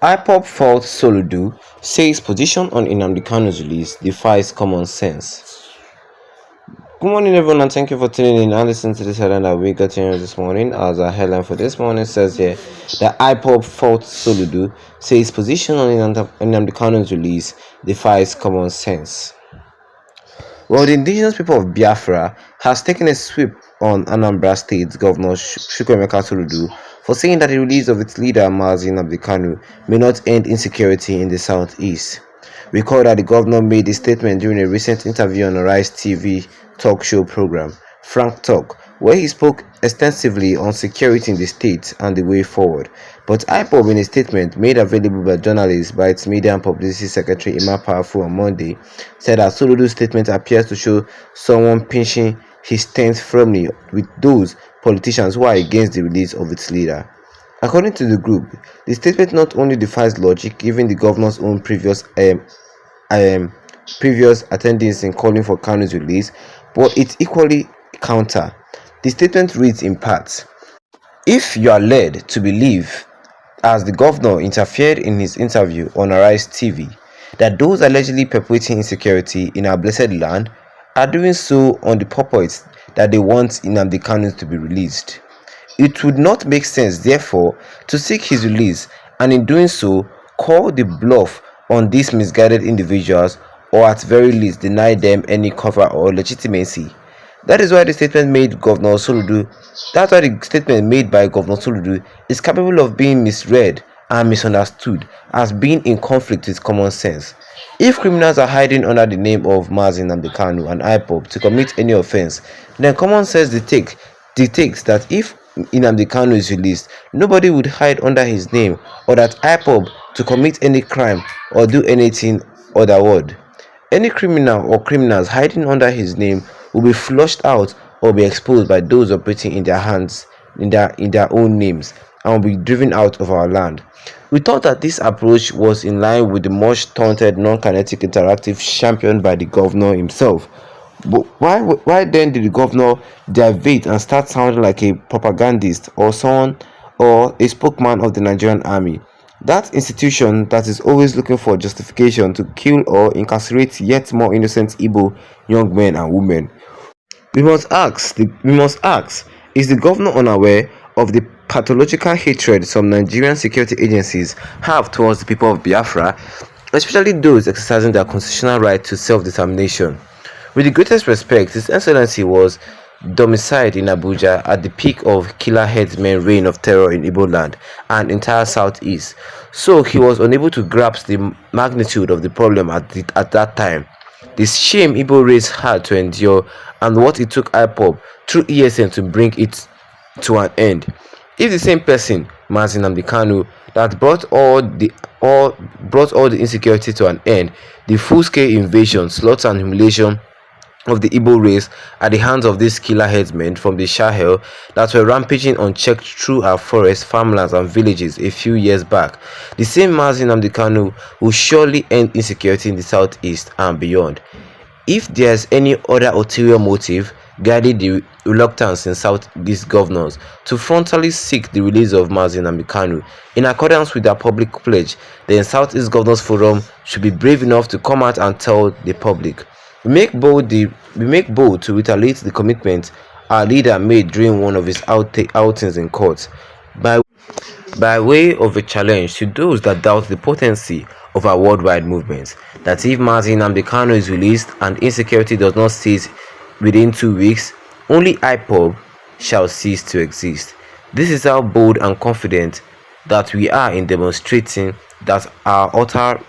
IPOB faults SOLUDO, says position on NNAMDI Kanu's release defies common sense. Good morning, everyone, and thank you for tuning in and listening to this headline that we got here this morning. As our headline for this morning says here that IPOB faults SOLUDO, says position on NNAMDI Kanu's release defies common sense. Well, the indigenous people of Biafra has taken a sweep on Anambra State Governor Chukwuemeka Soludo for saying that the release of its leader Mazi Nnamdi Kanu may not end insecurity in the southeast. Recall that the governor made a statement during a recent interview on a Rise TV talk show program, Frank Talk, where he spoke extensively on security in the state and the way forward. But IPOB, in a statement made available by journalists by its Media and Publicity Secretary Emma Powerful on Monday, said that Soludo's statement appears to show someone pinching his stance firmly with those politicians who are against the release of its leader. According to the group, the statement not only defies logic given the governor's own previous attendance in calling for Kanu's release, but it's equally counter. The statement reads in part, "If you are led to believe, as the governor interfered in his interview on Arise TV, that those allegedly perpetuating insecurity in our blessed land are doing so on the purpose that they want Nnamdi Kanu to be released, it would not make sense, therefore, to seek his release and in doing so call the bluff on these misguided individuals, or at very least deny them any cover or legitimacy." That is why the statement made Governor Soludo. That's why the statement made by Governor Soludo is capable of being misread and misunderstood as being in conflict with common sense. If criminals are hiding under the name of Mazi Nnamdi Kanu and IPOB to commit any offense, then common sense dictates that if Nnamdi Kanu is released, nobody would hide under his name, or that IPOB to commit any crime or do anything otherwise. Any criminal or criminals hiding under his name will be flushed out or be exposed by those operating in their hands in their own names and will be driven out of our land. We thought that this approach was in line with the much taunted non-kinetic interactive championed by the governor himself. But why then did the governor deviate and start sounding like a propagandist or someone or a spokesman of the Nigerian army? That institution that is always looking for justification to kill or incarcerate yet more innocent Igbo young men and women. We must ask, is the governor unaware of the pathological hatred some Nigerian security agencies have towards the people of Biafra, especially those exercising their constitutional right to self-determination? With the greatest respect, His Excellency was domiciled in Abuja at the peak of killer headsmen reign of terror in Igbo land and entire southeast, so he was unable to grasp the magnitude of the problem at that time, the shame Igbo race had to endure, and what it took IPOB through ESN to bring it to an end. If the same person, Mazi Nnamdi Kanu, that brought all the insecurity to an end, the full-scale invasion, slaughter and humiliation of the Igbo race at the hands of these killer headsmen from the Sahel that were rampaging unchecked through our forests, farmlands and villages a few years back, the same Mazi Nnamdi Kanu will surely end insecurity in the southeast and beyond. If there's any other ulterior motive guiding the reluctance in southeast governors to frontally seek the release of Mazi Nnamdi Kanu in accordance with their public pledge, then Southeast Governors Forum should be brave enough to come out and tell the public. We make bold to retaliate the commitment our leader made during one of his outings in court by way of a challenge to those that doubt the potency of our worldwide movement, that if Mazi Nnamdi Kanu is released and insecurity does not cease within 2 weeks, only IPOB shall cease to exist. This is how bold and confident that we are in demonstrating that our utter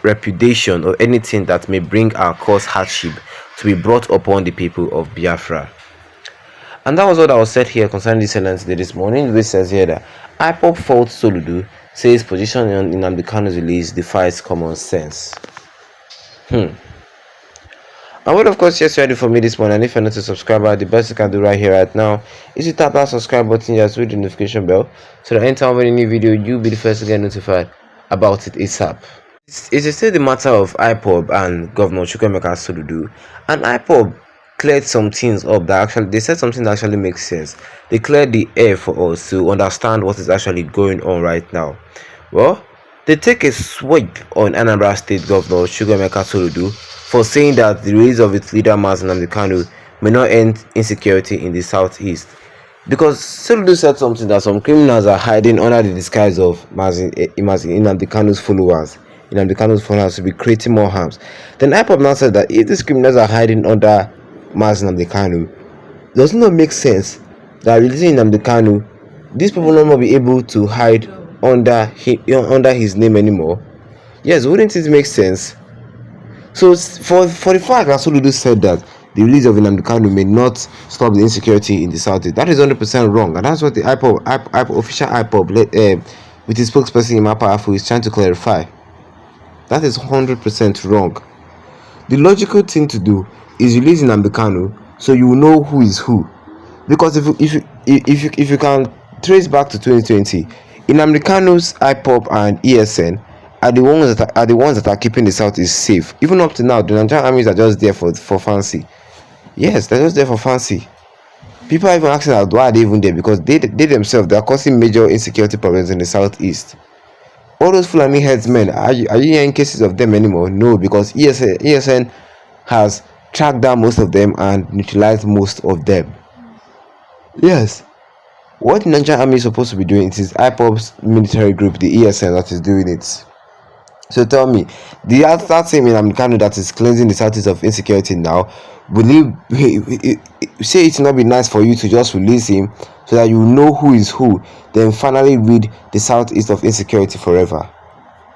repudiation of anything that may bring our cause hardship to be brought upon the people of Biafra. And that was what I was said here concerning this sentence this morning, which says here that IPOB faults Soludo, says position in Nnamdi Kanu's release defies common sense. And what, of course, yes, ready for me this morning. And if you're not a subscriber, the best you can do right here, right now, is to tap that subscribe button, just with the notification bell, so that anytime any new video, you'll be the first to get notified about it ASAP. It is still the matter of IPOB and Governor Chukwuemeka Soludo, and IPOB cleared some things up that they said something that actually makes sense. They cleared the air for us to understand what is actually going on right now. Well, They take a swipe on Anambra State Governor Chukwuemeka Soludo for saying that the release of its leader NNAMDI Kanu may not end insecurity in the southeast. Because Soludo said something that some criminals are hiding under the disguise of Nnamdi Kanu's followers. Nnamdi Kanu's followers to be creating more harms. Then IPOB now said that if these criminals are hiding under Nnamdi Kanu, does it not make sense that releasing Nnamdi Kanu, these people will not be able to hide under his name anymore? Yes, wouldn't it make sense? So for the fact that Soludo said that the release of Nnamdi Kanu may not stop the insecurity in the southeast, that is 100% wrong, and that's what the official IPOB with his spokesperson Imapa Afu is trying to clarify. That is 100% wrong. The logical thing to do is release Nnamdi Kanu so you will know who is who, because if you can trace back to 2020, Nnamdi Kanu's IPOB and ESN are the ones that are keeping the southeast safe. Even up to now, the Nigerian armies are just there for fancy. Yes, they're just there for fancy. People are even asking why are they even there, because they themselves, they are causing major insecurity problems in the southeast. All those Fulani headsmen, are you hearing cases of them anymore? No, because ESN has tracked down most of them and neutralized most of them. Yes. What the Nigerian army is supposed to be doing, it is IPOB's military group, the ESN, that is doing it. So tell me, that same Nnamdi Kanu that is cleansing the southeast of insecurity now, will he say it not be nice for you to just release him so that you know who is who, then finally rid the southeast of insecurity forever?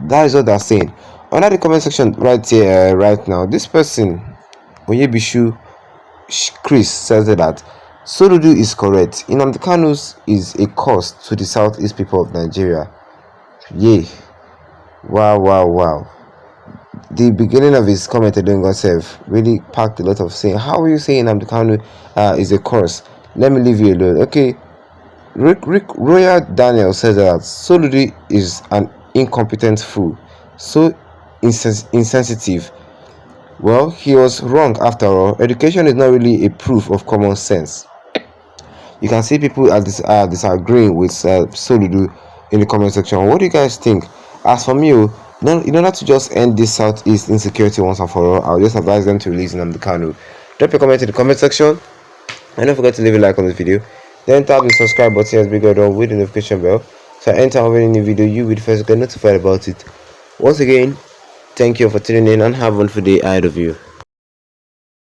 That is what they're saying. Under the comment section right here, right now, this person, Onyebishu Chris, says that Soludo is correct. Nnamdi Kanu is a cost to the southeast people of Nigeria. Yay. Wow. The beginning of his comment alone himself really packed a lot of saying. How are you saying Nnamdi Kanu is a curse? Let me leave you alone. Okay. Royal Daniel says that Soludo is an incompetent fool, so insensitive. Well, he was wrong after all. Education is not really a proof of common sense. You can see people are disagreeing with Soludo in the comment section. What do you guys think? As for me, in order to just end this southeast insecurity once and for all, I'll just advise them to release Nnamdi Kanu. Drop a comment in the comment section, and don't forget to leave a like on this video. Then tap the subscribe button as big or with the notification bell, so anytime any new video you will first get notified about it. Once again, thank you for tuning in and have a wonderful day ahead of you.